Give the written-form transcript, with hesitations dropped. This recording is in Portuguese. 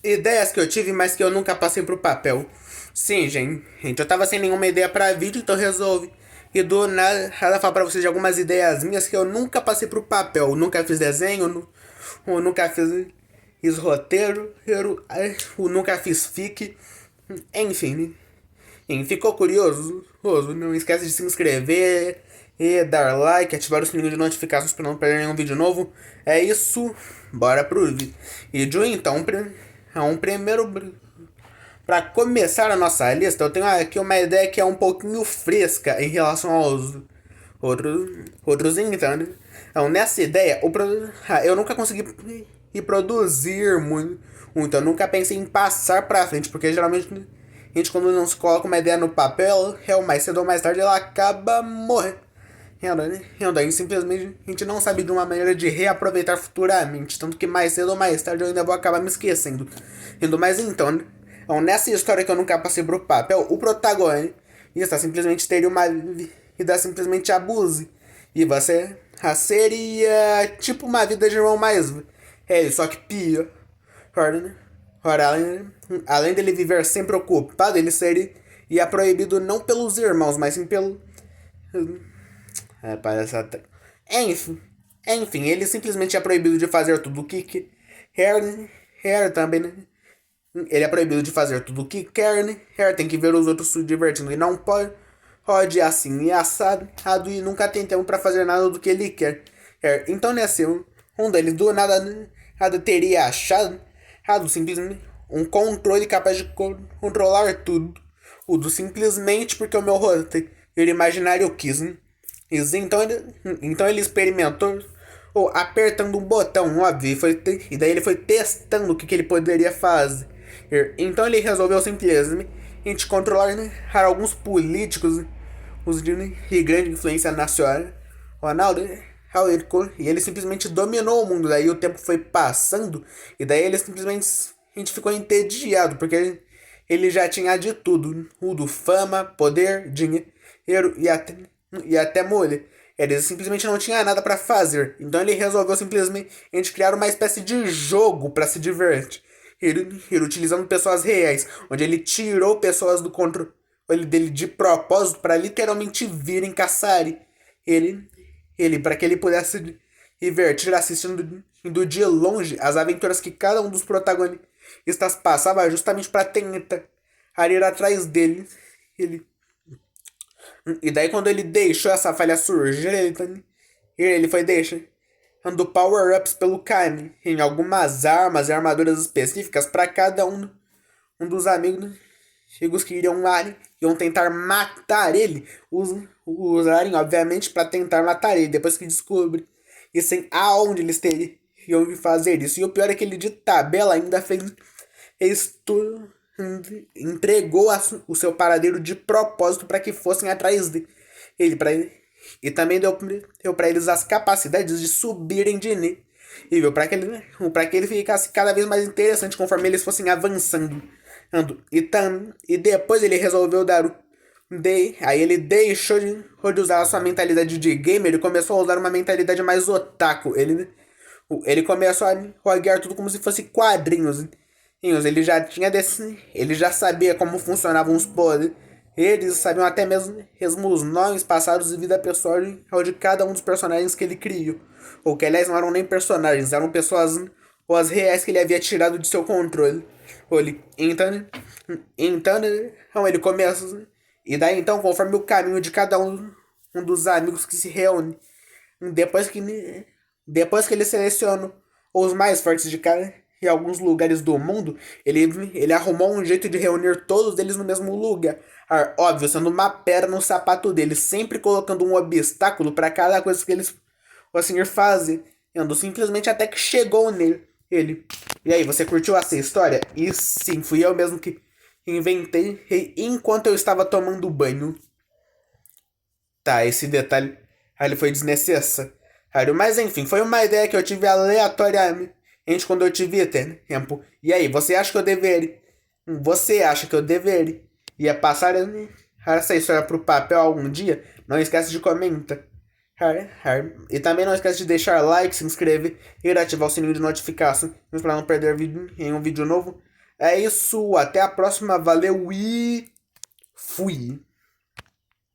Ideias que eu tive, mas que eu nunca passei pro papel. Sim, gente, eu tava sem nenhuma ideia pra vídeo, então resolvi. E do nada, falar pra vocês de algumas ideias minhas que eu nunca passei pro papel. Eu nunca fiz desenho, eu nunca fiz roteiro, eu nunca fiz fic. Enfim, né? Ficou curioso? Não esquece de se inscrever e dar like, ativar o sininho de notificações para não perder nenhum vídeo novo. É isso, bora pro vídeo então. Primeiro, para começar a nossa lista, eu tenho aqui uma ideia que é um pouquinho fresca em relação aos outros então, né? Então, nessa ideia, eu nunca consegui reproduzir muito. Eu nunca pensei em passar pra frente, porque geralmente a gente, quando não se coloca uma ideia no papel, mais cedo ou mais tarde ela acaba morrendo. Daí simplesmente a gente não sabe de uma maneira de reaproveitar futuramente. Tanto que mais cedo ou mais tarde eu ainda vou acabar me esquecendo. Mas então, né? Então, nessa história que eu nunca passei pro papel, o protagonista simplesmente teria uma vida simplesmente abuse. E você seria tipo uma vida de irmão mais velho, só que pior. Né? Ora, além dele viver sempre ocupado, ele seria proibido não pelos irmãos, mas sim pelo. Parece até. Enfim, ele simplesmente é proibido de fazer tudo o que quer. Quer também, né? Ele é proibido de fazer tudo o que quer, né? Tem que ver os outros se divertindo e não pode assim e assado e nunca tem tempo pra fazer nada do que ele quer. Então, nesse um deles do nada teria achado simplesmente um controle capaz de controlar tudo. O do simplesmente porque o meu roteiro imaginário quis, né? Então ele experimentou apertando um botão, óbvio, e daí ele foi testando o que ele poderia fazer. Então ele resolveu simplesmente controlar, né, alguns políticos, né, os de grande influência nacional. Ronaldo, né, e ele simplesmente dominou o mundo. Daí o tempo foi passando e daí ele simplesmente a gente ficou entediado porque ele já tinha de tudo, tudo, fama, poder, dinheiro e até mulher. Ele simplesmente não tinha nada pra fazer. Então ele resolveu simplesmente criar uma espécie de jogo pra se divertir. Ele utilizando pessoas reais, onde ele tirou pessoas do controle dele de propósito para literalmente virem caçar ele, para que ele pudesse se divertir assistindo de longe as aventuras que cada um dos protagonistas passava justamente para tentar ir atrás dele. Ele e daí quando ele deixou essa falha surgir, ele foi deixando power-ups pelo caminho em algumas armas e armaduras específicas para cada um dos amigos que iam tentar matar ele, usarem obviamente para tentar matar ele, depois que descobre e sem aonde eles teriam que fazer isso. E o pior é que ele de tabela ainda fez tudo, entregou o seu paradeiro de propósito para que fossem atrás dele. E também deu para eles as capacidades de subirem de nível para que ele ficasse cada vez mais interessante conforme eles fossem avançando. E depois ele resolveu dar o. Aí ele deixou de usar a sua mentalidade de gamer e começou a usar uma mentalidade mais otaku. Ele começou a guiar tudo como se fosse quadrinhos. Ele já sabia como funcionavam os poderes. Eles sabiam até mesmo os nomes passados e vida pessoal de cada um dos personagens que ele criou. Ou que, aliás, não eram nem personagens, eram pessoas ou as reais que ele havia tirado de seu controle. Então ele começa. E daí então, conforme o caminho de cada um dos amigos que se reúne, depois que, depois que ele seleciona os mais fortes de cada em alguns lugares do mundo, ele arrumou um jeito de reunir todos eles no mesmo lugar. Óbvio, sendo uma pedra no sapato dele, sempre colocando um obstáculo para cada coisa que eles fossem ir fazendo, simplesmente até que chegou nele. Ele. E aí, você curtiu essa história? E sim, fui eu mesmo que inventei enquanto eu estava tomando banho. Tá, esse detalhe ele foi desnecessário. Mas enfim, foi uma ideia que eu tive aleatoriamente quando eu tive tempo. E aí, você acha que eu deveria? Você acha que eu deveria? Ia passar essa história pro papel algum dia? Não esquece de comentar. E também não esquece de deixar like, se inscrever e ativar o sininho de notificação para não perder vídeo em um vídeo novo. É isso, até a próxima, valeu e fui.